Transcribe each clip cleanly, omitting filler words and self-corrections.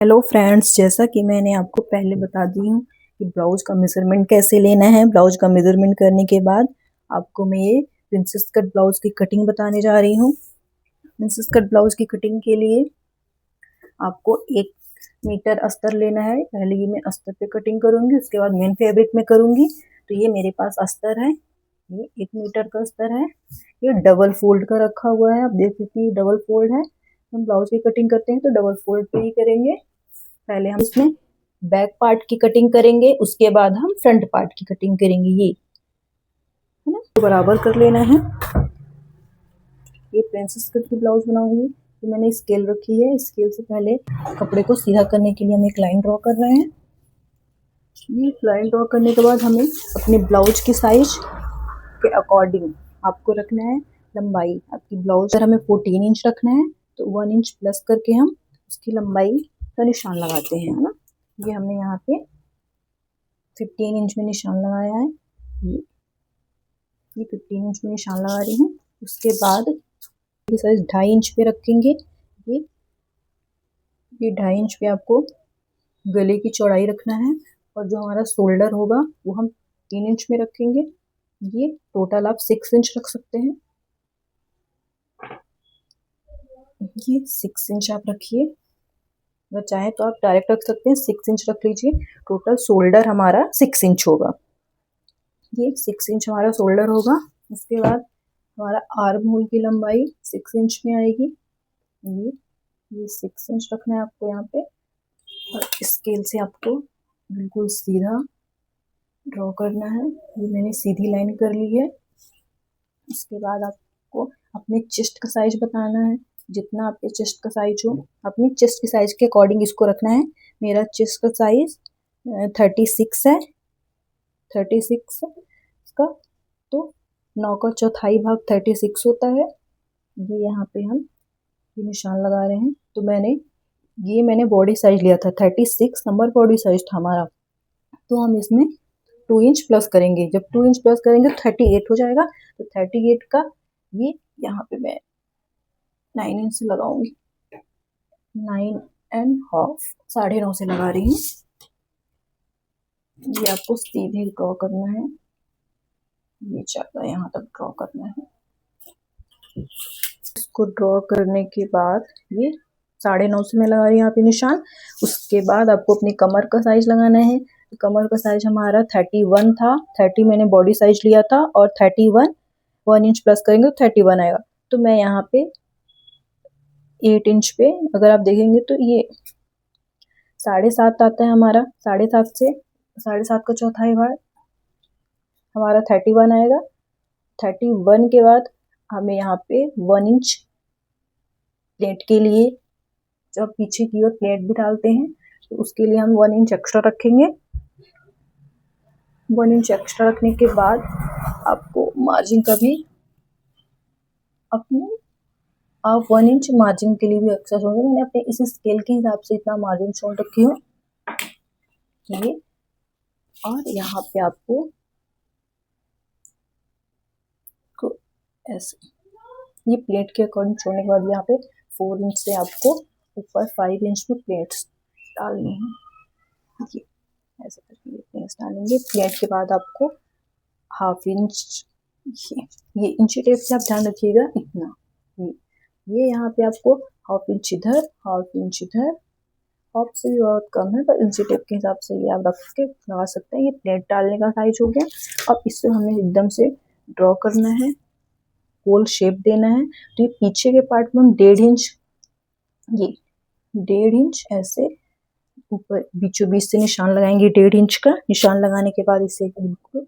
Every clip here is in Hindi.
हेलो फ्रेंड्स, जैसा कि मैंने आपको पहले बता दी हूँ कि ब्लाउज का मेजरमेंट कैसे लेना है। ब्लाउज का मेजरमेंट करने के बाद आपको मैं ये प्रिंसेस कट ब्लाउज की कटिंग बताने जा रही हूँ। प्रिंसेस कट ब्लाउज की कटिंग के लिए आपको 1 मीटर अस्तर लेना है। पहले ये मैं अस्तर पे कटिंग करूंगी, उसके बाद मेन फैब्रिक में करूंगी। तो ये मेरे पास अस्तर है, ये 1 मीटर का अस्तर है। ये डबल फोल्ड का रखा हुआ है, आप देख सकते हैं डबल फोल्ड है। हम ब्लाउज की कटिंग करते हैं तो डबल फोल्ड पे ही करेंगे। पहले हम इसमें बैक पार्ट की कटिंग करेंगे, उसके बाद हम फ्रंट पार्ट की कटिंग करेंगे। ये है ना, तो बराबर कर लेना है। ये प्रिंसेस कट की ब्लाउज बनाऊंगी तो मैंने स्केल रखी है। स्केल से पहले कपड़े को सीधा करने के लिए हम एक लाइन ड्रॉ कर रहे हैं। ये लाइन ड्रॉ करने के बाद हमें अपने ब्लाउज की साइज के अकॉर्डिंग आपको रखना है लंबाई। आपकी ब्लाउज अगर हमें 14 इंच रखना है तो 1 इंच प्लस करके हम उसकी लंबाई का निशान लगाते हैं, है ना। ये हमने यहाँ पे 15 इंच में निशान लगाया है। ये 15 इंच में निशान लगा रही हूँ। उसके बाद ये साइज 2.5 इंच पे रखेंगे। ये 2.5 इंच पे आपको गले की चौड़ाई रखना है, और जो हमारा शोल्डर होगा वो हम 3 इंच में रखेंगे। ये टोटल आप 6 इंच रख सकते हैं। ये 6 इंच आप रखिए, अगर चाहे तो आप डायरेक्ट रख सकते हैं। 6 इंच रख लीजिए। टोटल शोल्डर हमारा 6 इंच होगा। ये 6 इंच हमारा शोल्डर होगा। उसके बाद हमारा आर्म होल की लंबाई 6 इंच में आएगी। ये 6 इंच रखना है आपको यहाँ पे, और स्केल से आपको बिल्कुल सीधा ड्रॉ करना है। ये मैंने सीधी लाइन कर ली है। उसके बाद आपको अपने चेस्ट का साइज बताना है। जितना आपके चेस्ट का साइज हो, अपनी चेस्ट के साइज के अकॉर्डिंग इसको रखना है। मेरा चेस्ट का साइज 36 है, 36 का, तो 9 का चौथाई भाग 36 होता है। ये यहाँ पे हम ये निशान लगा रहे हैं। तो मैंने बॉडी साइज लिया था, 36 नंबर बॉडी साइज था हमारा। तो हम इसमें 2 इंच प्लस करेंगे। जब 2 इंच प्लस करेंगे तो 38 हो जाएगा। तो 38 का ये यहाँ पे मैं 9 इंच से लगाऊंगी। 9.5, 9.5 से लगा रही हूँ। ये आपको सीधे ड्रॉ करना है, ये ज्यादा यहाँ तक ड्रॉ करना है। इसको ड्रॉ करने के बाद ये 9.5 से मैं लगा रही हूँ यहाँ पे निशान। उसके बाद आपको अपनी कमर का साइज लगाना है। तो कमर का साइज हमारा 31 था। 30 मैंने बॉडी साइज लिया था, और 31 1 इंच प्लस करेंगे तो 31 आएगा। तो मैं यहाँ पे 8 इंच पे अगर आप देखेंगे तो ये 7.5 आता है हमारा। 7.5 से 7.5 का चौथाई भाग हमारा 31 आएगा। 31 के बाद हमें यहाँ पे 1 इंच प्लेट के लिए, जब पीछे की ओर प्लेट भी डालते हैं तो उसके लिए हम 1 इंच एक्स्ट्रा रखेंगे। 1 इंच एक्स्ट्रा रखने के बाद आपको मार्जिन का भी अपने आप 1 इंच मार्जिन के लिए भी एक्स्ट्रा छोड़ेंगे। मैंने अपने इस स्केल के हिसाब से इतना मार्जिन छोड़ रखी हूँ ये। और यहाँ पे आपको ऐसे ये प्लेट के अकॉर्डिंग छोड़ने के बाद यहाँ पे 4 इंच से आपको ऊपर 5 इंच में प्लेट्स डालनी है। ये ऐसे करके प्लेट्स डालेंगे। प्लेट के बाद आपको हाफ इंच, ये इंची टेप से आप ध्यान रखिएगा इतना। ये यहाँ पे आपको हाफ इंच इधर, हाफ इंच इधर, हाफ से भी बहुत कम है, पर इंची टेप के हिसाब से ये आप रख के लगा सकते हैं। ये प्लेट डालने का साइज हो गया। अब इससे हमें एकदम से ड्रॉ करना है, गोल शेप देना है। तो ये पीछे के पार्ट में हम 1.5 इंच, ये 1.5 इंच ऐसे ऊपर बीचों बीच से निशान लगाएंगे। 1.5 इंच का निशान लगाने के बाद इसे बिल्कुल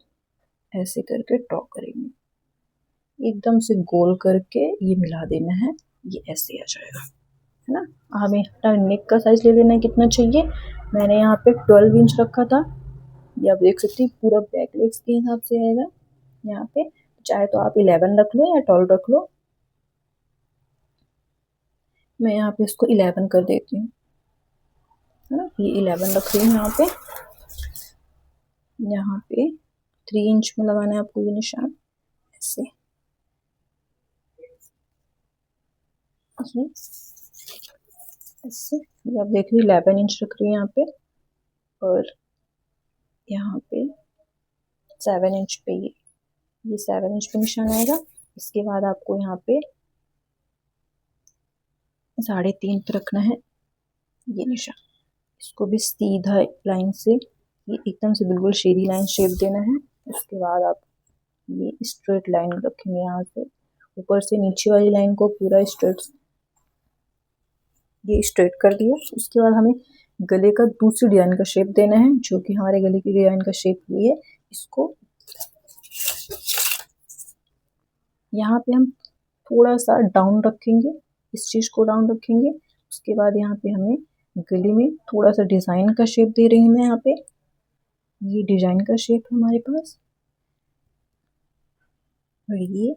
ऐसे करके ड्रॉ करेंगे। एकदम से गोल करके ये मिला देना है। ये ऐसे आ जाएगा, है ना। हमें नेक का साइज ले लेना है, कितना चाहिए। मैंने यहाँ पे 12 इंच रखा था। ये आप देख सकते हैं पूरा बैक लेग्स के हिसाब से आएगा। यहाँ पे चाहे तो आप 11 रख लो या 12 रख लो। मैं यहाँ पे इसको 11 कर देती हूँ, है ना। ये 11 रख रही हूँ यहाँ पे। यहाँ पे 3 इंच में लगाना है आपको ये निशान, ऐसे। ये ऐसे ये आप देख रही 11 इंच रख रही है यहाँ पे, और यहाँ पे 7 इंच पे ये 7 इंच पे निशान आएगा। इसके बाद आपको यहाँ पे 3.5 पे रखना है ये निशान। इसको भी सीधा लाइन से, ये एकदम से बिल्कुल सीधी लाइन शेप देना है। उसके बाद आप ये स्ट्रेट लाइन रखेंगे, यहाँ से ऊपर से नीचे वाली लाइन को पूरा स्ट्रेट, ये स्ट्रेट कर दिया। उसके बाद हमें गले का दूसरी डिजाइन का शेप देना है, जो कि हमारे गले की डिजाइन का शेप ये है। इसको यहाँ पे हम थोड़ा सा डाउन रखेंगे, इस चीज को डाउन रखेंगे। उसके बाद यहाँ पे हमें गले में थोड़ा सा डिजाइन का शेप दे रही हूँ मैं यहाँ पे, ये डिजाइन का शेप है हमारे पास। और ये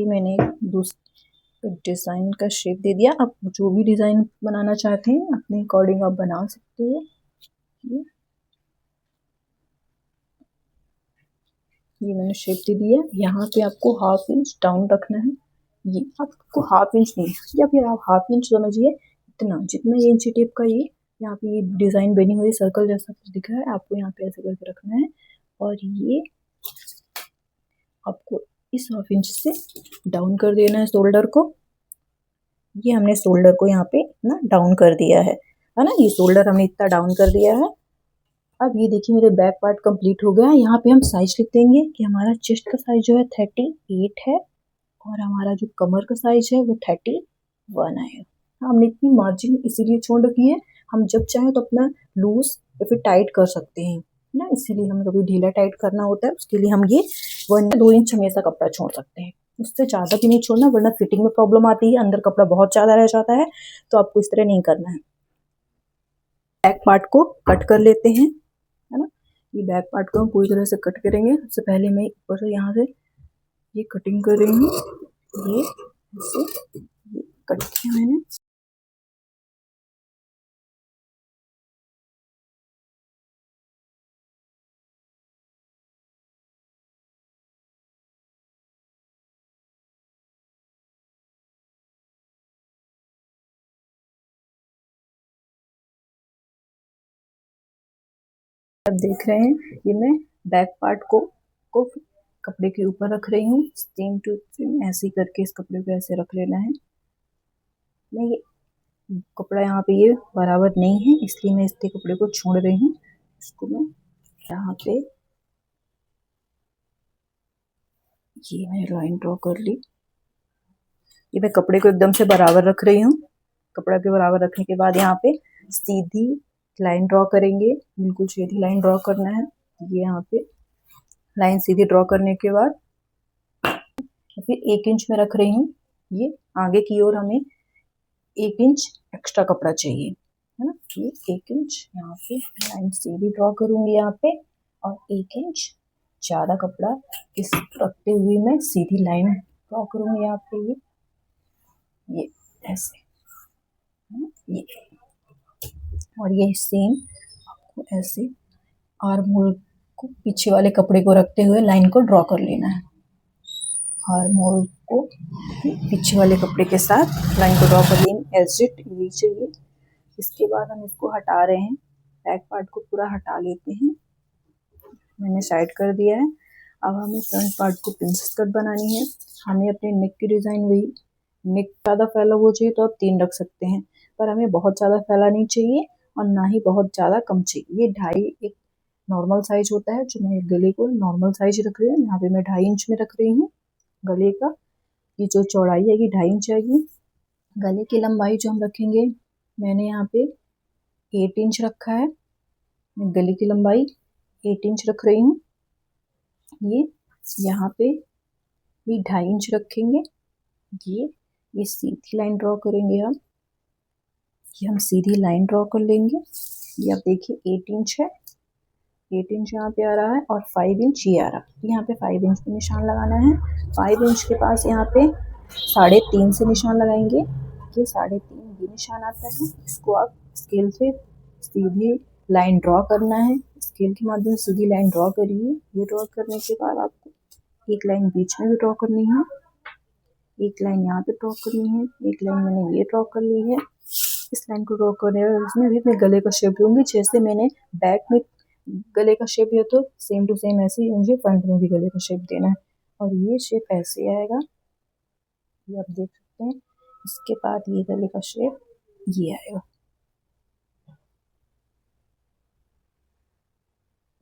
मैंने दूसरे डिजाइन का शेप दे दिया। आप जो भी डिजाइन बनाना चाहते हैं अपने अकॉर्डिंग आप बना सकते हो। ये मैंने शेप दे दिया। यहाँ पे आपको 1/2 इंच डाउन रखना है, ये आपको 1/2 इंच नहीं, या फिर आप 1/2 इंच समझिए, इतना जितना ये इंची टेप का ये यहाँ पे ये डिजाइन बनी हुई सर्कल जैसा कुछ दिख रहा है, आपको यहाँ पे ऐसे करके रखना है। और ये आपको इस 1/2 इंच से डाउन कर देना है शोल्डर को। ये हमने शोल्डर को यहाँ पे ना डाउन कर दिया है ना, ये शोल्डर हमने इतना डाउन कर दिया है। अब ये देखिए मेरे बैक पार्ट कंप्लीट हो गया। यहाँ पे हम साइज लिख देंगे कि हमारा चेस्ट का साइज जो है 38 है, और हमारा जो कमर का साइज है वो 31 आएगा। हमने इतनी मार्जिन इसीलिए छोड़ रखी है, हम जब चाहें तो अपना लूज या फिर टाइट कर सकते हैं ना, इसीलिए हमें कभी ढीला टाइट करना होता है उसके लिए हम ये 1-2 इंच हमेशा कपड़ा छोड़ सकते हैं, उससे ज़्यादा भी नहीं छोड़ना, वरना फिटिंग में प्रॉब्लम आती है, अंदर कपड़ा बहुत ज़्यादा रह जाता है। तो आपको इस तरह नहीं करना है। बैक पार्ट को कट कर लेते हैं, है ना। ये बैक पार्ट को हम पूरी तरह से कट करेंगे। सबसे पहले मैं ऊपर से यहाँ से ये कटिंग कर रही हूँ, ये ऐसे ये कट किया मैंने। अब देख रहे हैं ये मैं बैक पार्ट को कपड़े के ऊपर रख रही हूँ, सेम टू सेम ऐसे करके इस कपड़े को ऐसे रख लेना है। मैं ये कपड़ा यहाँ पे ये बराबर नहीं है, इसलिए मैं इसके कपड़े को छोड़ रही हूँ। इसको मैं यहाँ पे ये मैंने लाइन ड्रॉ कर ली। ये मैं कपड़े को एकदम से बराबर रख रही हूँ। कपड़ा के बराबर रखने के बाद यहाँ पे सीधी लाइन ड्रॉ करेंगे, बिल्कुल सीधी लाइन ड्रॉ करना है। ये यहाँ पे लाइन सीधी ड्रॉ करने के बाद फिर 1 इंच में रख रही हूँ, ये आगे की ओर हमें 1 इंच एक्स्ट्रा कपड़ा चाहिए, है ना। ये 1 इंच यहाँ पे लाइन सीधी ड्रॉ करूंगी यहाँ पे, और 1 इंच ज़्यादा कपड़ा इस रखते हुए मैं सीधी लाइन ड्रॉ करूंगी यहाँ पे, ये ऐसे, है ना। ये और ये सेम आपको ऐसे आर्म होल को पीछे वाले कपड़े को रखते हुए लाइन को ड्रॉ कर लेना है। आर्म होल को पीछे वाले कपड़े के साथ लाइन को ड्रॉ कर लेंगे एज इट यही चाहिए। इसके बाद हम इसको हटा रहे हैं, बैक पार्ट को पूरा हटा लेते हैं, मैंने साइड कर दिया है। अब हमें फ्रंट पार्ट को प्रिंसेस कट बनानी है। हमें अपने नेक की डिज़ाइन वही, नेक ज़्यादा फैला हो चाहिए तो आप 3 रख सकते हैं, पर हमें बहुत ज़्यादा फैला नहीं चाहिए और ना ही बहुत ज़्यादा कम चाहिए। ये 2.5 एक नॉर्मल साइज होता है, जो मैं गले को नॉर्मल साइज रख रही हूँ। यहाँ पे मैं 2.5 इंच में रख रही हूँ गले का। ये जो चौड़ाई है ये 2.5 इंच आएगी। गले की लंबाई जो हम रखेंगे, मैंने यहाँ पे 8 इंच रखा है। मैं गले की लंबाई 8 इंच रख रही हूँ। ये यहाँ पे भी 2.5 इंच रखेंगे। ये सीधी लाइन ड्रॉ करेंगे हम, ये हम सीधी लाइन ड्रॉ कर लेंगे। ये आप देखिए 8 इंच है, 8 इंच यहाँ पे आ रहा है और 5 इंच ये आ रहा है। यहाँ पे 5 इंच पे निशान लगाना है। 5 इंच के पास यहाँ पे 3.5 से निशान लगाएंगे। ये 3.5 ये निशान आता है। इसको आप स्केल से सीधी लाइन ड्रॉ करना है, स्केल के माध्यम से सीधी लाइन ड्रॉ करिए। ये ड्रॉ करने के बाद आपको एक लाइन बीच में भी ड्रॉ करनी है। एक लाइन यहाँ पे ड्रॉ करनी है, एक लाइन मैंने ये ड्रॉ कर ली है, इस लाइन को ड्रॉ करने और इसमें भी मैं गले का शेप लूंगी। जैसे मैंने बैक में गले का शेप दिया तो सेम टू सेम ऐसे ही मुझे फ्रंट में भी गले का शेप देना है। और ये शेप ऐसे आएगा, ये आप देख सकते हैं। इसके बाद ये गले का शेप ये आएगा।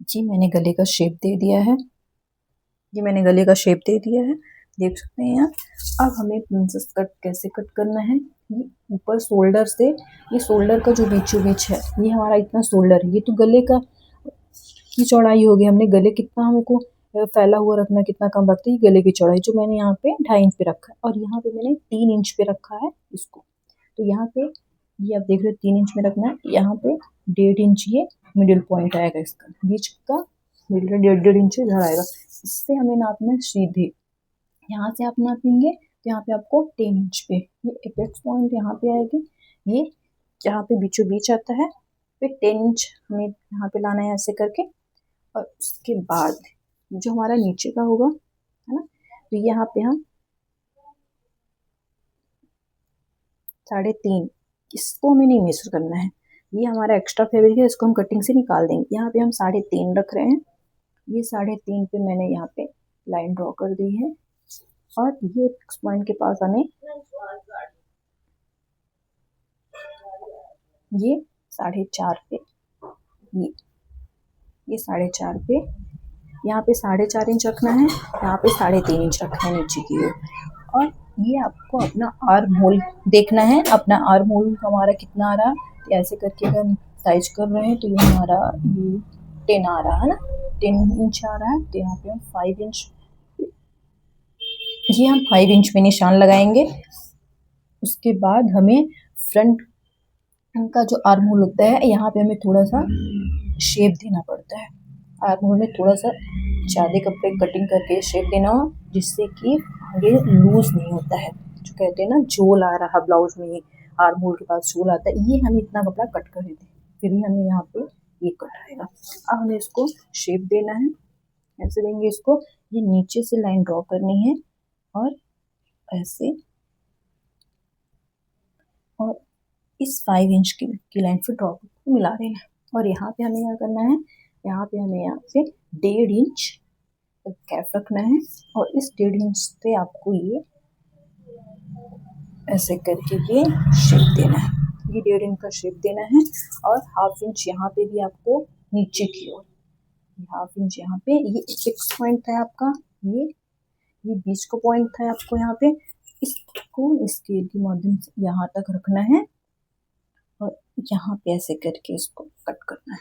जी मैंने गले का शेप दे दिया है, ये मैंने गले का शेप दे दिया है, देख सकते हैं आप। अब हमें प्रिंसेस कट कैसे कट करना है, ये ऊपर शोल्डर से, ये शोल्डर का जो बीचों बीच है, ये हमारा इतना शोल्डर, ये तो गले का की चौड़ाई होगी। हमने गले कितना हमको फैला हुआ रखना, कितना कम रखते हैं, गले की चौड़ाई जो मैंने यहाँ पे 2.5 इंच पे रखा है और यहाँ पे मैंने 3 इंच पे रखा है इसको। तो यहाँ पे ये आप देख रहे हो 3 इंच में रखना है, यहाँ पे 1.5 इंच ये मिडिल पॉइंट आएगा, इसका बीच का मिडिल 1.5 इंच इधर आएगा। इससे हमें नापना है सीधे, यहाँ से आप नापेंगे तो यहाँ पे आपको 10 इंच पे ये एपेक्स पॉइंट यहाँ पे आएगी, ये यहाँ पे बीचों बीच आता है, फिर 10 इंच हमें यहाँ पे लाना है ऐसे करके। और उसके बाद जो हमारा नीचे का होगा है ना, तो यहाँ पे हम 3.5, इसको हमें नहीं मेजर करना है, ये हमारा एक्स्ट्रा फैब्रिक है, इसको हम कटिंग से निकाल देंगे। यहाँ पे हम 3.5 रख रहे हैं, ये 3.5 पे मैंने यहाँ पे लाइन ड्रॉ कर दी है और ये पॉइंट के पास हमें ये 4.5 पे ये 4.5 पे यहाँ पे 4.5 इंच रखना है, यहाँ पे 3.5 इंच रखना है नीचे की ओर। और ये आपको अपना आर्म होल देखना है, अपना आर्म होल हमारा कितना आ रहा है, ऐसे करके अगर साइज कर रहे हैं तो ये हमारा ये 10 आ रहा है ना, 10 इंच आ रहा है। तो यहाँ पे हम 5 इंच, ये हम 5 इंच में निशान लगाएंगे। उसके बाद हमें फ्रंट का जो आर्म होल होता है, यहाँ पे हमें थोड़ा सा शेप देना पड़ता है, आर्म होल में थोड़ा सा ज़्यादा कपड़े कटिंग करके शेप देना हो, जिससे कि आगे लूज नहीं होता है। जो कहते हैं ना झोल आ रहा ब्लाउज में, आर्म होल के पास झोल आता है, ये हम इतना कपड़ा कट कर देते हैं, फिर भी हमें यहाँ पे ये कट आएगा। अब हमें इसको शेप देना है, ऐसे देंगे इसको, ये नीचे से लाइन ड्रॉ करनी है और ऐसे, और इस 5 इंच की लाइन पे ड्रॉ को मिला देना है। और यहाँ पे हमें क्या करना है, यहाँ पे हमें यहाँ से 1.5 इंच गैप रखना है और इस 1.5 इंच से आपको ये ऐसे करके ये शेप देना है, ये 1.5 इंच का शेप देना है। और 1/2 इंच यहाँ पे भी आपको नीचे की ओर, 1/2 इंच यहाँ पे, ये फिक्स पॉइंट है आपका, ये बीच का पॉइंट है आपको यहाँ पे, इसको स्केल के माध्यम से यहाँ तक रखना है और यहाँ पे ऐसे करके इसको कट करना है।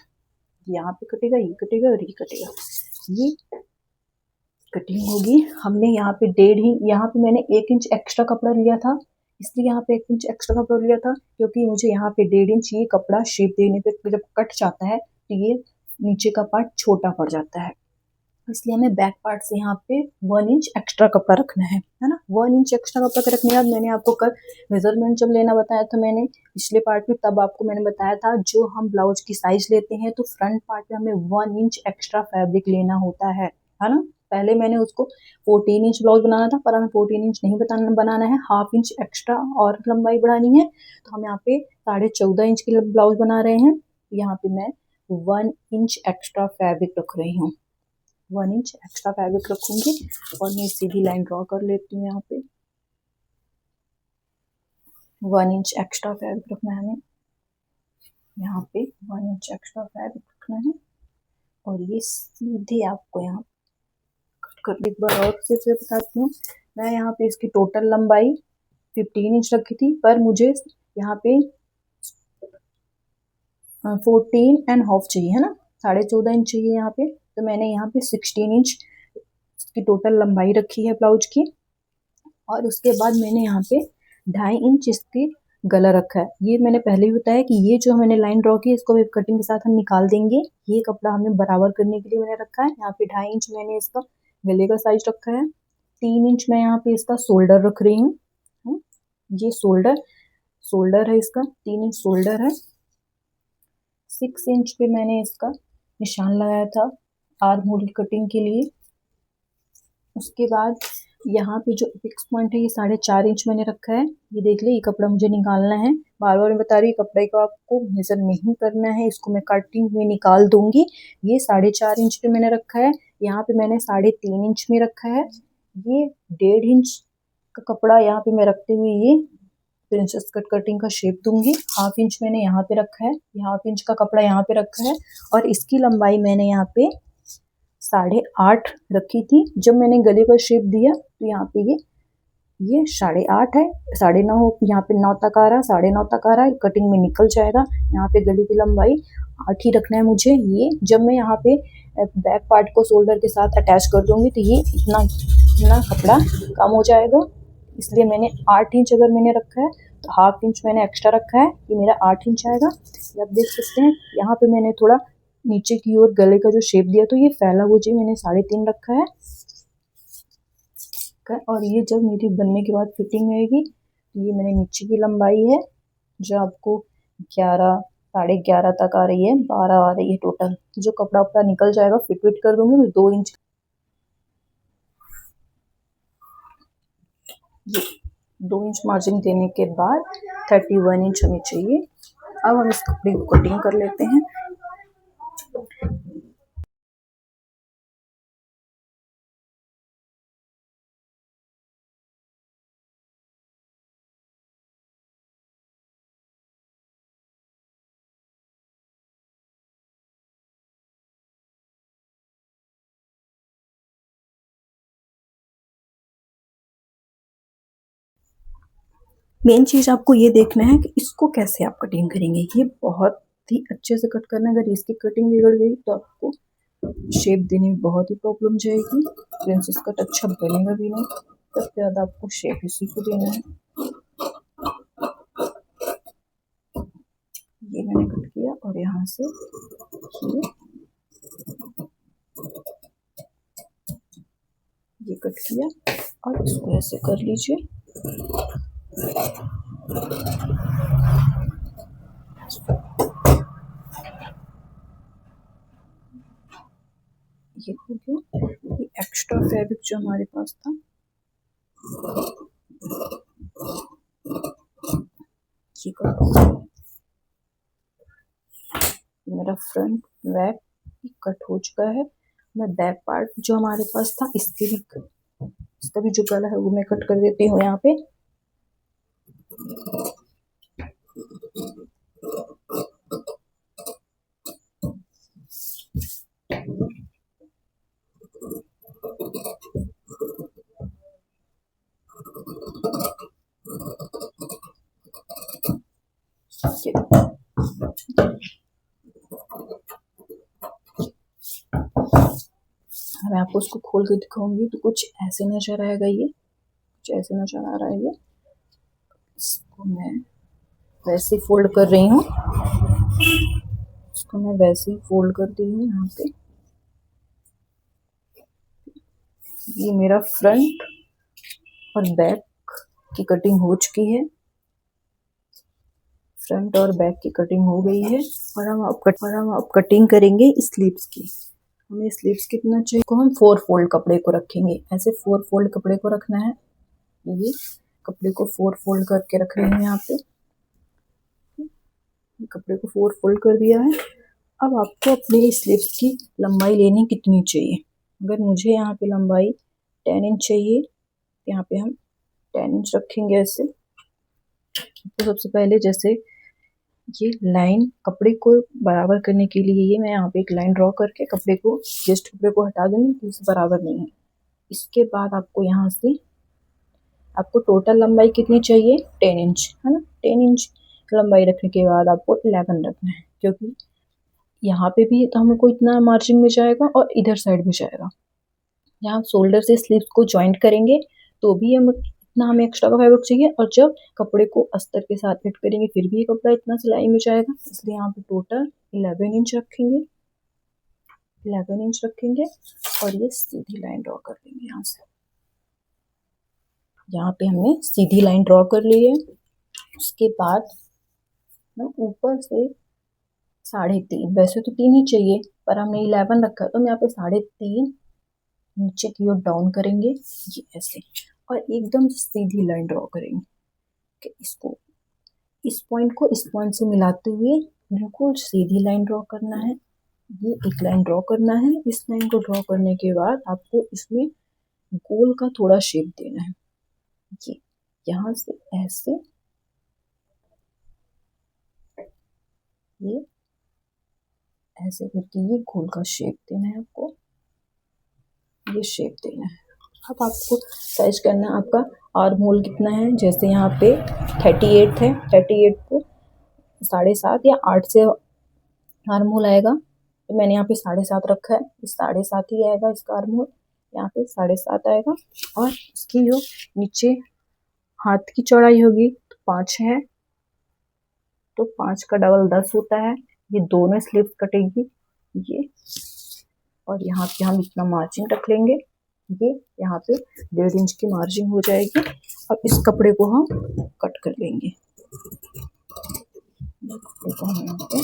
यहाँ पे कटेगा, ये कटेगा और ये कटेगा, ये कटिंग होगी। हमने यहाँ पे 1.5 ही, यहाँ पे मैंने 1 इंच एक्स्ट्रा कपड़ा लिया था, इसलिए यहाँ पे 1 इंच एक्स्ट्रा कपड़ा लिया था, क्योंकि मुझे यहाँ पे 1.5 इंच ये कपड़ा शेप देने पे जब कट जाता है तो ये नीचे का पार्ट छोटा पड़ जाता है, इसलिए हमें बैक पार्ट से यहाँ पे 1 इंच एक्स्ट्रा कपड़ा रखना है ना। 1 इंच एक्स्ट्रा कपड़ा रखने के बाद मैंने आपको कल मेजरमेंट जब लेना बताया था मैंने पिछले पार्ट में, तब आपको मैंने बताया था जो हम ब्लाउज की साइज लेते हैं तो फ्रंट पार्ट में हमें 1 इंच एक्स्ट्रा फैब्रिक लेना होता है ना। पहले मैंने उसको 14 इंच ब्लाउज बनाना था, पर हमें 14 इंच नहीं बनाना है, 1/2 इंच एक्स्ट्रा और लंबाई बढ़ानी है। तो हम यहाँ पे 14.5 इंच की ब्लाउज बना रहे हैं, यहाँ पे मैं 1 इंच एक्स्ट्रा फैब्रिक रख रही हूँ, 1 इंच एक्स्ट्रा फैब्रिक रखूंगी। और मैं सीधी लाइन ड्रॉ कर लेती हूँ, यहाँ पे 1 इंच एक्स्ट्रा फैब्रिक रखना है हमें, यहाँ पे 1 इंच एक्स्ट्रा फैब्रिक रखना है। और ये सीधे आपको यहाँ कट कर, एक बार और से बताती हूँ, मैं यहाँ पे इसकी टोटल लंबाई 15 इंच रखी थी, पर मुझे यहाँ पे 14.5 चाहिए है ना, 14.5 इंच चाहिए यहाँ पे, तो मैंने यहाँ पे 16 इंच की टोटल लंबाई रखी है ब्लाउज की। और उसके बाद मैंने यहाँ पे 2.5 इंच इसकी गला रखा है, ये मैंने पहले ही बताया कि ये जो मैंने लाइन ड्रॉ की इसको वेब कटिंग के साथ हम निकाल देंगे, ये कपड़ा हमें बराबर करने के लिए मैंने रखा है। यहाँ पे 2.5 इंच मैंने इसका गले का साइज रखा है, 3 इंच मैं यहाँ पे इसका शोल्डर रख रही हूँ, ये शोल्डर है इसका, 3 इंच शोल्डर है। 6 इंच पे मैंने इसका निशान लगाया था आर्म होल की कटिंग के लिए। उसके बाद यहाँ पे जो फिक्स पॉइंट है ये 4.5 इंच मैंने रखा है। ये देख ले, ये कपड़ा मुझे निकालना है। बार बार मैं बता रही हूँ, कपड़े को आपको मेजर नहीं करना है, इसको मैं कटिंग में निकाल दूंगी। ये 4.5 इंच पे मैंने रखा है। यहाँ पे मैंने 3.5 इंच में रखा है। ये 1.5 इंच का कपड़ा यहाँ पे मैं रखते हुए ये प्रिंसेस कट कटिंग का शेप दूंगी। 1/2 इंच मैंने यहाँ पे रखा है, ये 1/2 इंच का कपड़ा यहाँ पे रखा है। और इसकी लंबाई मैंने यहाँ पे 8.5 रखी थी। जब मैंने गले का शेप दिया तो यहाँ पे ये 8.5 है, 9.5 हो, यहाँ पे 9 तक आ रहा है, 9.5 तक आ रहा है, कटिंग में निकल जाएगा। यहाँ पे गले की लंबाई 8 ही रखना है मुझे। ये जब मैं यहाँ पे बैक पार्ट को शोल्डर के साथ अटैच कर दूंगी तो ये इतना कपड़ा कम हो जाएगा। इसलिए मैंने 8 इंच अगर मैंने रखा है तो 1/2 इंच मैंने एक्स्ट्रा रखा है, ये मेरा 8 इंच आएगा। ये आप देख सकते हैं। यहाँ पे मैंने थोड़ा नीचे की ओर गले का जो शेप दिया तो ये फैला हुआ जी मैंने 3.5 रखा है। और ये जब मेरी बनने के बाद फिटिंग आएगी तो ये मैंने नीचे की लंबाई है जो आपको 11, 11.5 तक आ रही है, 12 आ रही है टोटल। जो कपड़ा उपड़ा निकल जाएगा फिट कर दूंगी मैं 2 इंच। ये 2 इंच मार्जिन देने के बाद 31 इंच हमें चाहिए। अब हम इस कपड़े को कटिंग कर लेते हैं। मेन चीज आपको ये देखना है कि इसको कैसे आप कटिंग करेंगे। ये बहुत ही अच्छे से कट करना है। अगर इसकी कटिंग बिगड़ गई तो आपको शेप देने में बहुत ही प्रॉब्लम जाएगी, प्रिंसेस कट अच्छा बनेगा भी नहीं। सबसे ज्यादा आपको शेप इसी को देना है। ये मैंने कट किया और यहाँ से ये कट किया और इसको ऐसे कर लीजिए। ये हो गया। ये एक्स्ट्रा फैब्रिक जो हमारे पास था ये कट, मेरा फ्रंट बैक कट हो चुका है। मैं बैक पार्ट जो हमारे पास था इसका भी जो गला है वो मैं कट कर देती हूँ यहाँ पे। मैं आपको उसको खोल के दिखाऊंगी तो कुछ ऐसे नजर आएगा। ये कुछ ऐसे नजर आ रहा है। ये इसको मैं वैसे फोल्ड कर रही हूँ, इसको मैं वैसे ही फोल्ड कर दी हूँ यहाँ पे। ये मेरा फ्रंट और बैक की कटिंग हो चुकी है। फ्रंट और बैक की कटिंग हो गई है और हम अब कटिंग करेंगे स्लीव्स की। हमें स्लीव्स कितना चाहिए को हम 4 फोल्ड कपड़े को रखेंगे। ऐसे 4 फोल्ड कपड़े को रखना है। ये कपड़े को 4 फोल्ड करके रख रहे हैं यहाँ पे। कपड़े को 4 फोल्ड कर दिया है। अब आपको अपने स्लीव्स की लंबाई लेनी कितनी चाहिए। अगर मुझे यहाँ पे लंबाई 10 इंच चाहिए, यहाँ पे हम 10 इंच रखेंगे ऐसे। तो सबसे पहले जैसे ये लाइन कपड़े को बराबर करने के लिए ये मैं यहाँ पे एक लाइन ड्रॉ करके कपड़े को हटा दूंगी क्योंकि बराबर नहीं है। इसके बाद आपको यहाँ से आपको टोटल लंबाई कितनी चाहिए 10 इंच है ना। 10 इंच लंबाई रखने के बाद आपको 11 रखना है, क्योंकि यहाँ पे भी तो हमको इतना मार्जिन में जाएगा और इधर साइड भी जाएगा। यहाँ शोल्डर से स्लीव्स को ज्वाइंट करेंगे तो भी हम इतना हमें एक्स्ट्रा का फैब्रिक चाहिए, और जब कपड़े को अस्तर के साथ फिट करेंगे फिर भी ये कपड़ा इतना सिलाई में जाएगा। इसलिए यहाँ पे टोटल 11 इंच रखेंगे, 11 इंच रखेंगे और ये सीधी लाइन ड्रॉ कर लेंगे। यहाँ से यहाँ पे हमने सीधी लाइन ड्रॉ कर ली है। उसके बाद ना ऊपर से 3.5, वैसे तो 3 ही चाहिए पर हमने 11 रखा है तो मैं यहाँ पे 3.5 नीचे की ओर डाउन करेंगे ये ऐसे, और एकदम सीधी लाइन ड्रॉ करेंगे कि इसको, इस पॉइंट को इस पॉइंट से मिलाते हुए बिल्कुल सीधी लाइन ड्रॉ करना है। ये एक लाइन ड्रॉ करना है। इस लाइन को ड्रॉ करने के बाद आपको इसमें गोल का थोड़ा शेप देना है। ये यहाँ से ऐसे, ये ऐसे करके ये गोल का शेप देना है आपको, ये शेप देना है। अब आपको साइज करना है आपका आर्म होल कितना है। जैसे यहाँ पे 38 है, 38 को 7.5 या 8 से आर्म होल आएगा, तो मैंने यहाँ पे 7.5 रखा है, 7.5 ही आएगा इसका आर्म होल, यहाँ पे 7.5 आएगा। और इसकी जो नीचे हाथ की चौड़ाई होगी तो 5 है, तो 5 का डबल 10 होता है। ये दोनों स्लीव्स कटेगी ये, और यहाँ पे हम इतना मार्जिन रख लेंगे, ये यहाँ पे 1.5 इंच की मार्जिन हो जाएगी। अब इस कपड़े को हम कट कर लेंगे, कपड़े को हम यहाँ पे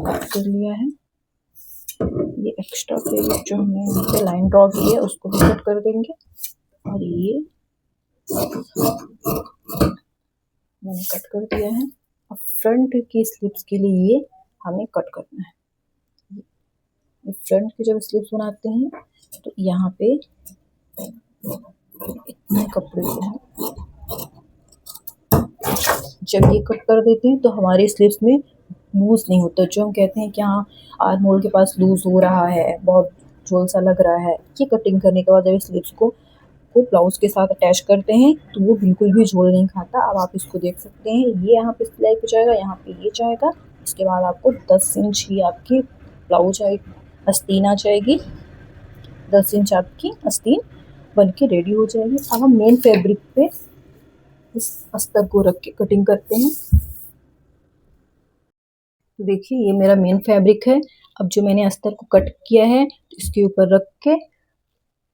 कट कर लिया है। ये एक्स्ट्रा फैब्रिक जो हमने यहाँ पे लाइन ड्रॉ की है उसको भी कट कर देंगे, और ये मैंने कट कर दिया है। अब फ्रंट की स्लीव्स के लिए ये हमें कट करना है। फ्रंट की जब स्लीव्स बनाते हैं तो यहाँ पे इतने कपड़े को हम जब ये कट कर देते हैं तो हमारे स्लीव्स में लूज नहीं होता। जो हम कहते हैं कि हाँ आर्म होल के पास लूज हो रहा है, बहुत झोल सा लग रहा है, ये कटिंग करने के बाद जब स्लीव्स को ब्लाउज के साथ अटैच करते हैं तो वो बिल्कुल भी झोल नहीं खाता। अब आप इसको देख सकते हैं, ये यहाँ पे सिलाई हो जाएगा, यहाँ पे ये जाएगा। इसके बाद आपको 10 इंच ही आपकी ब्लाउज आस्तीन आ जाएगी, 10 इंच आपकी आस्तीन बन के रेडी हो जाएगी। अब हम मेन फैब्रिक पे इस अस्तर को रख के कटिंग करते हैं। तो देखिए ये मेरा मेन फैब्रिक है। अब जो मैंने अस्तर को कट किया है तो इसके ऊपर रख के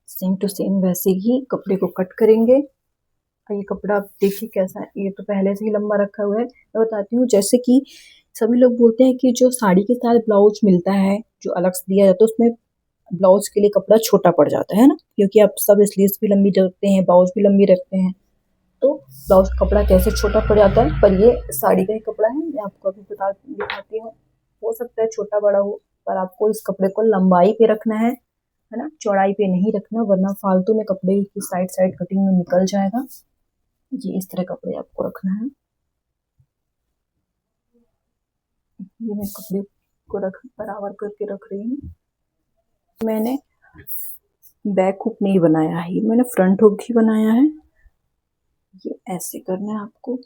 सेम टू सेम वैसे ही कपड़े को कट करेंगे। और ये कपड़ा आप देखिए कैसा है, ये तो पहले से ही लंबा रखा हुआ है। मैं बताती हूँ, जैसे कि सभी लोग बोलते हैं कि जो साड़ी के साथ ब्लाउज मिलता है जो अलग से दिया जाता है उसमें ब्लाउज के लिए कपड़ा छोटा पड़ जाता है ना, क्योंकि आप सब स्लीव्स भी लंबी रखते हैं, ब्लाउज भी लंबी रखते हैं, तो ब्लाउज का कपड़ा कैसे छोटा पड़ जाता है। पर ये साड़ी का ही कपड़ा है, मैं आपको अभी दिखाती हूँ। हो सकता है छोटा बड़ा हो, पर आपको इस कपड़े को लंबाई पे रखना है ना, चौड़ाई पे नहीं रखना, वरना फालतू में कपड़े की साइड साइड कटिंग में निकल जाएगा। ये इस तरह कपड़े आपको रखना है। ये मैं कपड़े को रख बराबर करके रख रही हूँ। मैंने बैक हुक नहीं बनाया है, मैंने फ्रंट हुक ही बनाया है। ये ऐसे करना है आपको,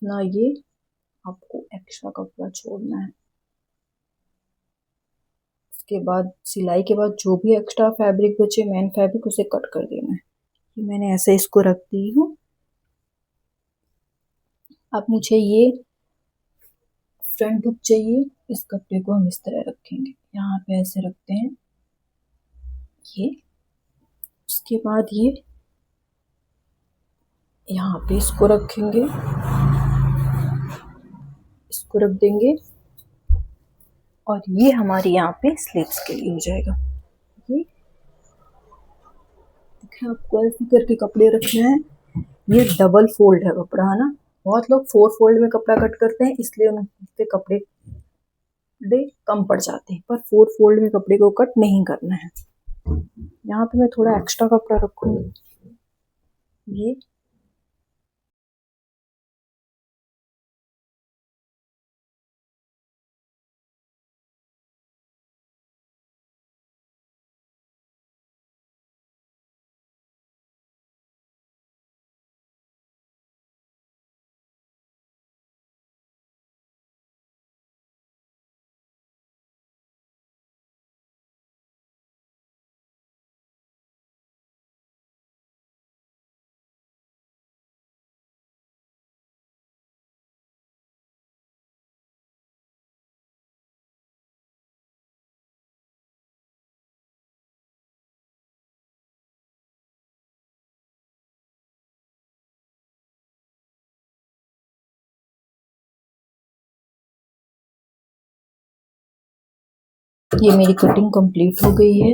ना ये आपको एक्स्ट्रा कपड़ा छोड़ना है। उसके बाद सिलाई के बाद जो भी एक्स्ट्रा फैब्रिक बचे, मेन फैब्रिक, उसे कट कर देना है। मैंने ऐसे इसको रख दी हूँ। अब मुझे ये फ्रंट हुक चाहिए, इस कपड़े को हम इस तरह रखेंगे, यहाँ पे ऐसे रखते हैं ये। उसके बाद ये यहाँ पे इसको रखेंगे, इसको रख देंगे, और ये हमारे यहाँ पे स्लीव्स के लिए हो जाएगा। ये देखिए आपको ऐसे करके कपड़े रखने हैं। ये डबल फोल्ड है कपड़ा, है ना। बहुत लोग 4 फोल्ड में कपड़ा कट करते हैं, इसलिए उनके कपड़े कम पड़ जाते हैं, पर 4 फोल्ड में कपड़े को कट नहीं करना है। यहाँ पे मैं थोड़ा एक्स्ट्रा कपड़ा रखूंगी, ये ये मेरी कटिंग कंप्लीट हो गई है।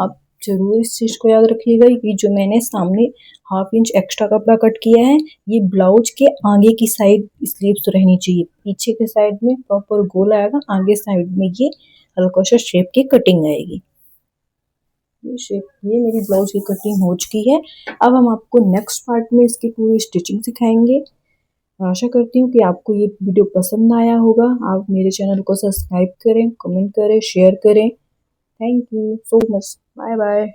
आप जरूर इस चीज को याद रखिएगा कि जो मैंने सामने 1/2 इंच एक्स्ट्रा कपड़ा कट किया है, ये ब्लाउज के आगे की साइड स्लीव्स रहनी चाहिए। पीछे के साइड में प्रॉपर गोल आएगा, आगे साइड में ये हल्का सा शेप की कटिंग आएगी। ये मेरी ब्लाउज की कटिंग हो चुकी है। अब हम आपको नेक्स्ट पार्ट में इसकी पूरी स्टिचिंग सिखाएंगे। आशा करती हूँ कि आपको ये वीडियो पसंद आया होगा। आप मेरे चैनल को सब्सक्राइब करें, कमेंट करें, शेयर करें। Thank you so much. Bye bye.